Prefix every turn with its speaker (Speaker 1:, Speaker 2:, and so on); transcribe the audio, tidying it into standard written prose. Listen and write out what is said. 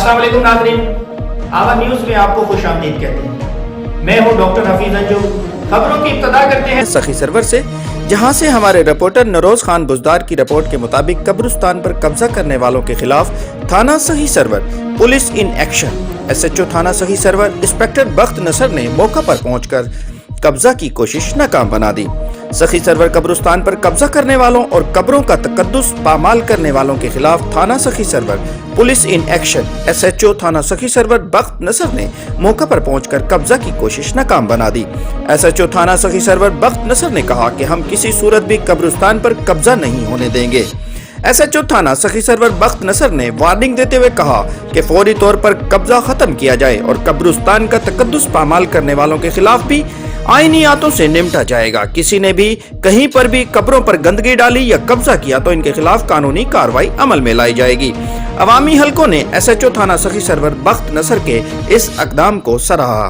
Speaker 1: अस्सलाम वालेकुम नाज़रीन, आवा न्यूज़ में आपको खुशामदीद कहते हैं। मैं हूँ डॉक्टर हफीज अंजुम। खबरों की इब्तिदा करते हैं
Speaker 2: सखी सरवर से, जहां से हमारे रिपोर्टर नरोज खान बुजदार की रिपोर्ट के मुताबिक कब्रिस्तान पर कब्जा करने वालों के खिलाफ थाना Sakhi Sarwar police in action. SHO थाना सखी सरवर इंस्पेक्टर बख्त नसर ने मौका पर पहुंचकर कब्जा की कोशिश नाकाम बना दी। सखी सरवर कब्रिस्तान पर कब्जा करने वालों और कब्रों का तकद्दुस पामाल करने वालों के खिलाफ थाना Sakhi Sarwar police in action. SHO थाना सखी सरवर बख्त नसर ने मौका पर पहुंचकर कब्जा की कोशिश नाकाम बना दी। SHO थाना सखी सरवर बख्त नसर ने कहा कि हम किसी सूरत भी कब्रिस्तान पर कब्जा नहीं होने देंगे। SHO थाना सखी सरवर बख्त नसर ने वार्निंग देते हुए कहा कि फौरी तौर पर कब्जा खत्म किया जाए और कब्रिस्तान का तकद्दुस पामाल करने वालों के खिलाफ भी आईनी आतों से निपटा जाएगा। किसी ने भी कहीं पर भी कब्रों पर गंदगी डाली या कब्जा किया तो इनके खिलाफ कानूनी कार्रवाई अमल में लाई जाएगी। अवामी हलकों ने SHO थाना सखी सरवर बख्त नसर के इस इक़दाम को सराहा।